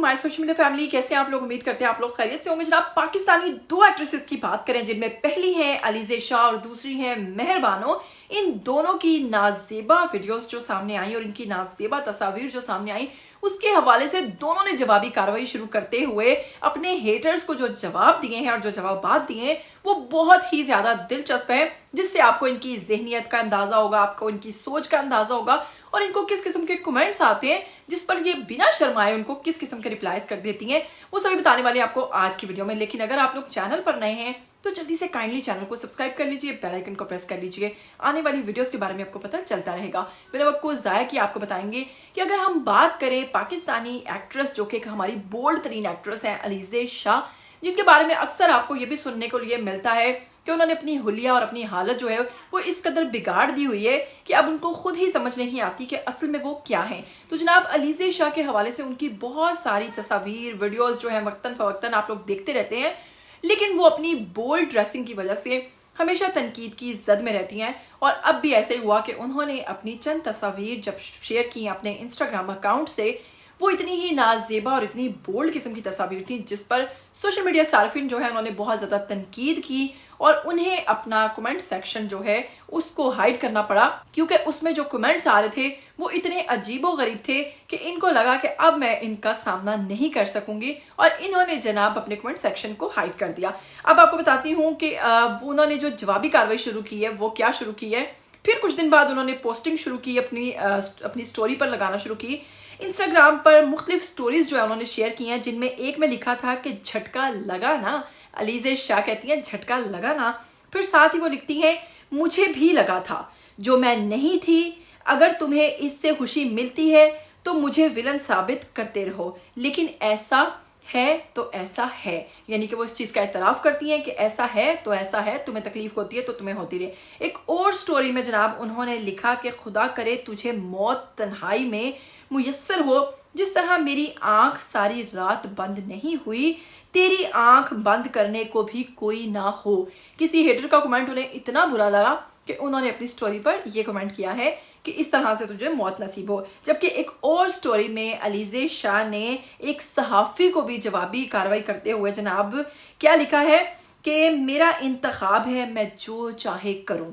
वालेकुम my social media family, कैसे हैं आप लोग? उम्मीद करते हैं आप लोग खैरियत से होंगे। जनाब, पाकिस्तानी दो एक्ट्रेसेस की बात करें जिनमें पहली है अलीज़े शाह और दूसरी है मेहर बानो। इन दोनों की नाज़ेबा वीडियोस जो सामने आई और इनकी नाज़ेबा तस्वीर जो सामने आई, उसके हवाले से दोनों ने जवाबी कार्रवाई शुरू करते हुए अपने हेटर्स को जो जवाब दिए हैं और जो जवाबात दिए हैं वो बहुत ही ज्यादा दिलचस्प है, जिससे आपको इनकी ज़हनियत का अंदाजा होगा, आपको इनकी सोच का अंदाजा होगा और इनको किस किस्म के कमेंट्स आते हैं जिस पर ये बिना शर्माए उनको किस किस्म के रिप्लाईज कर देती हैं, वो सभी बताने वाले आपको आज की वीडियो में। लेकिन अगर आप लोग चैनल पर नए हैं तो जल्दी से काइंडली चैनल को सब्सक्राइब कर लीजिए, बेल आइकन को प्रेस कर लीजिए, आने वाली वीडियोस के बारे में आपको पता चलता रहेगा। मेरे वक्त को ज़ाया कि आपको बताएंगे कि अगर हम बात करें पाकिस्तानी एक्ट्रेस जो कि हमारी बोल्ड तरीन एक्ट्रेस हैं अलीज़े शाह, जिनके बारे में अक्सर आपको ये भी सुनने को लिए मिलता है कि उन्होंने अपनी हुलिया और अपनी हालत जो है वो इस कदर बिगाड़ दी हुई है कि अब उनको खुद ही समझ नहीं आती कि असल में वो क्या है। तो जनाब, अलीज़े शाह के हवाले से उनकी बहुत सारी तस्वीर वीडियोस जो है वक्तन फवक्तन आप लोग देखते रहते हैं, लेकिन वो अपनी बोल्ड ड्रेसिंग की वजह से हमेशा तनकीद की जद में रहती हैं। और अब भी ऐसे ही हुआ कि उन्होंने अपनी चंद तस्वीर जब शेयर की अपने इंस्टाग्राम अकाउंट से, वो इतनी ही नाजेबा और इतनी बोल्ड किस्म की तस्वीर थी जिस पर सोशल मीडिया सार्फिन जो है उन्होंने बहुत ज़्यादा तनकीद की और उन्हें अपना कमेंट सेक्शन जो है उसको हाइड करना पड़ा, क्योंकि उसमें जो कमेंट्स आ रहे थे वो इतने अजीबो गरीब थे कि इनको लगा कि अब मैं इनका सामना नहीं कर सकूंगी और इन्होंने जनाब अपने कमेंट सेक्शन को हाइड कर दिया। अब आपको बताती हूँ कि उन्होंने जो जवाबी कार्रवाई शुरू की है वो क्या शुरू की है। फिर कुछ दिन बाद उन्होंने पोस्टिंग शुरू की, अपनी स्टोरी पर लगाना शुरू की। इंस्टाग्राम पर मुख्तलिफ स्टोरीज जो है उन्होंने शेयर की हैं, जिनमें एक में लिखा था कि झटका लगा ना। अलीज़े शाह कहती हैं झटका लगा ना। फिर साथ ही वो लिखती हैं मुझे भी लगा था, जो मैं नहीं थी। अगर तुम्हें इससे खुशी मिलती है तो मुझे विलन साबित करते रहो, लेकिन ऐसा है तो ऐसा है। यानी कि वो इस चीज़ का एतराफ़ करती हैं कि ऐसा है तो ऐसा है, तुम्हें तकलीफ होती है तो तुम्हें होती रहे। एक और स्टोरी में जनाब उन्होंने लिखा कि खुदा करे तुझे मौत तन्हाई में मुयस्सर हो, जिस तरह मेरी आंख सारी रात बंद नहीं हुई, तेरी आंख बंद करने को भी कोई ना हो। किसी हेटर का कमेंट उन्हें इतना बुरा लगा कि उन्होंने अपनी स्टोरी पर यह कमेंट किया है कि इस तरह से तुझे मौत नसीब हो। जबकि एक और स्टोरी में अलीज़े शाह ने एक सहाफ़ी को भी जवाबी कार्रवाई करते हुए जनाब क्या लिखा है कि मेरा इंतखाब है, मैं जो चाहे करूं,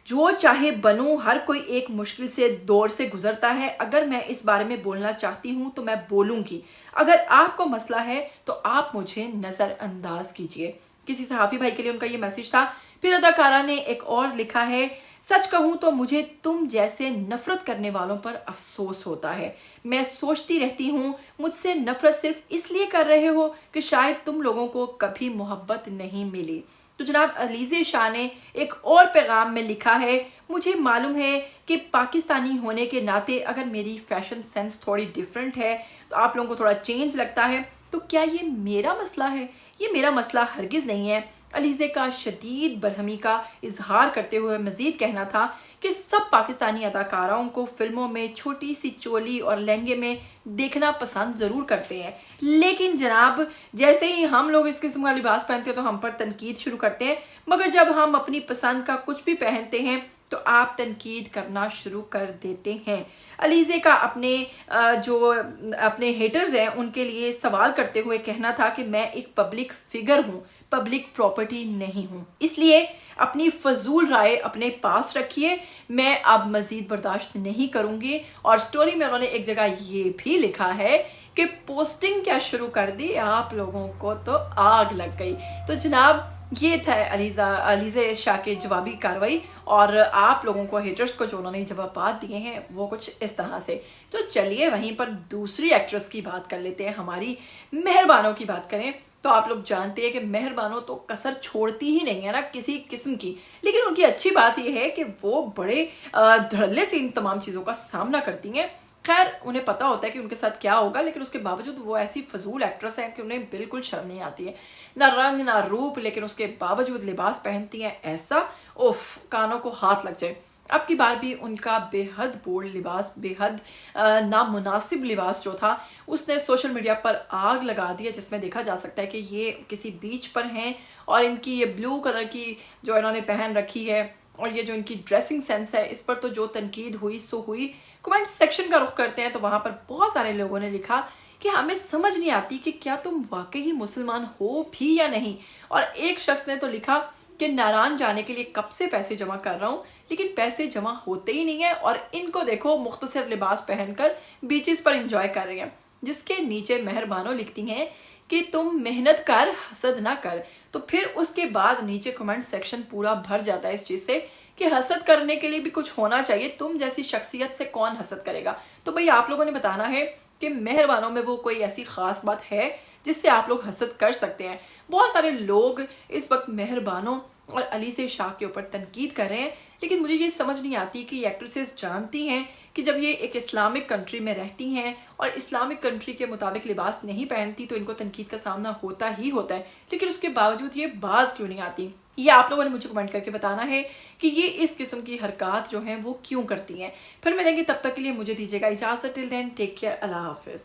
जो चाहे बनूं। हर कोई एक मुश्किल से दौर से गुजरता है। अगर मैं इस बारे में बोलना चाहती हूं तो मैं बोलूंगी। अगर आपको मसला है तो आप मुझे नज़रअंदाज कीजिए। किसी सहाफ़ी भाई के लिए उनका ये मैसेज था। फिर अदाकारा ने एक और लिखा है, सच कहूं तो मुझे तुम जैसे नफरत करने वालों पर अफसोस होता है। मैं सोचती रहती हूँ मुझसे नफरत सिर्फ इसलिए कर रहे हो कि शायद तुम लोगों को कभी मोहब्बत नहीं मिली। तो जनाब, अलीज़े शाह ने एक और पैगाम में लिखा है, मुझे मालूम है कि पाकिस्तानी होने के नाते अगर मेरी फैशन सेंस थोड़ी डिफरेंट है तो आप लोगों को थोड़ा चेंज लगता है, तो क्या ये मेरा मसला है? ये मेरा मसला हरगिज़ नहीं है। अलीज़े का शदीद बरहमी का इजहार करते हुए मज़ीद कहना था कि सब पाकिस्तानी अदाकाराओं को फिल्मों में छोटी सी चोली और लहंगे में देखना पसंद ज़रूर करते हैं, लेकिन जनाब जैसे ही हम लोग इस किस्म का लिबास पहनते हैं तो हम पर तनकीद शुरू करते हैं, मगर जब हम अपनी पसंद का कुछ भी पहनते हैं तो आप तनकीद करना शुरू कर देते हैं। अलीज़े का अपने हेटर्स हैं उनके लिए सवाल करते हुए कहना था कि मैं एक पब्लिक फिगर हूँ, पब्लिक प्रॉपर्टी नहीं हूँ, इसलिए अपनी फजूल राय अपने पास रखिए, मैं अब मजीद बर्दाश्त नहीं करूँगी। और स्टोरी में उन्होंने एक जगह ये भी लिखा है कि पोस्टिंग क्या शुरू कर दी, आप लोगों को तो आग लग गई। तो जनाब, ये था अलीज़े शाह के जवाबी कार्रवाई और आप लोगों को हेटर्स को जो उन्होंने जवाब दिए हैं वो कुछ इस तरह से। तो चलिए वहीं पर दूसरी एक्ट्रेस की बात कर लेते हैं, हमारी मेहर बानो की बात करें तो आप लोग जानते हैं कि मेहर बानो तो कसर छोड़ती ही नहीं है ना किसी किस्म की। लेकिन उनकी अच्छी बात यह है कि वो बड़े धड़ल्ले से इन तमाम चीज़ों का सामना करती हैं। खैर, उन्हें पता होता है कि उनके साथ क्या होगा, लेकिन उसके बावजूद वो ऐसी फजूल एक्ट्रेस है कि उन्हें बिल्कुल शर्म नहीं आती है, ना रंग ना रूप, लेकिन उसके बावजूद लिबास पहनती हैं ऐसा उफ कानों को हाथ लग जाए। अब की बार भी उनका बेहद बोल्ड लिबास, बेहद नामुनासिब लिबास जो था उसने सोशल मीडिया पर आग लगा दी है, जिसमें देखा जा सकता है कि ये किसी बीच पर हैं और इनकी ये ब्लू कलर की जो इन्होंने पहन रखी है और ये जो इनकी ड्रेसिंग सेंस है, इस पर तो जो तनकीद हुई सो हुई। कमेंट सेक्शन का रुख करते हैं तो वहाँ पर बहुत सारे लोगों ने लिखा कि हमें समझ नहीं आती कि क्या तुम वाकई मुसलमान हो भी या नहीं। और एक शख्स ने तो लिखा कि नारायण जाने के लिए कब से पैसे जमा कर रहा हूँ, लेकिन पैसे जमा होते ही नहीं है और इनको देखो मुख्तसर लिबास पहनकर बीचेस पर एंजॉय कर रही हैं। जिसके नीचे मेहरबानो लिखती हैं कि तुम मेहनत कर, हसद ना कर। तो फिर उसके बाद नीचे कमेंट सेक्शन पूरा भर जाता है इस चीज से कि हसद करने के लिए भी कुछ होना चाहिए, तुम जैसी शख्सियत से कौन हसद करेगा। तो भाई आप लोगों ने बताना है कि मेहरबानों में वो कोई ऐसी खास बात है जिससे आप लोग हसद कर सकते हैं। बहुत सारे लोग इस वक्त मेहरबानों और अलीज़े शाह के ऊपर तनकीद कर रहे हैं, लेकिन मुझे ये समझ नहीं आती कि एक्ट्रेसेस जानती हैं कि जब ये एक इस्लामिक कंट्री में रहती हैं और इस्लामिक कंट्री के मुताबिक लिबास नहीं पहनती तो इनको तनकीद का सामना होता ही होता है, लेकिन उसके बावजूद ये बाज क्यों नहीं आती। ये आप लोगों ने मुझे कमेंट करके बताना है कि ये इस किस्म की हरकत जो हैं वो क्यों करती हैं। फिर मिलेंगे, तब तक के लिए मुझे दीजिएगा इजाज़त। टिल देन टेक केयर, अल्लाह हाफिज़।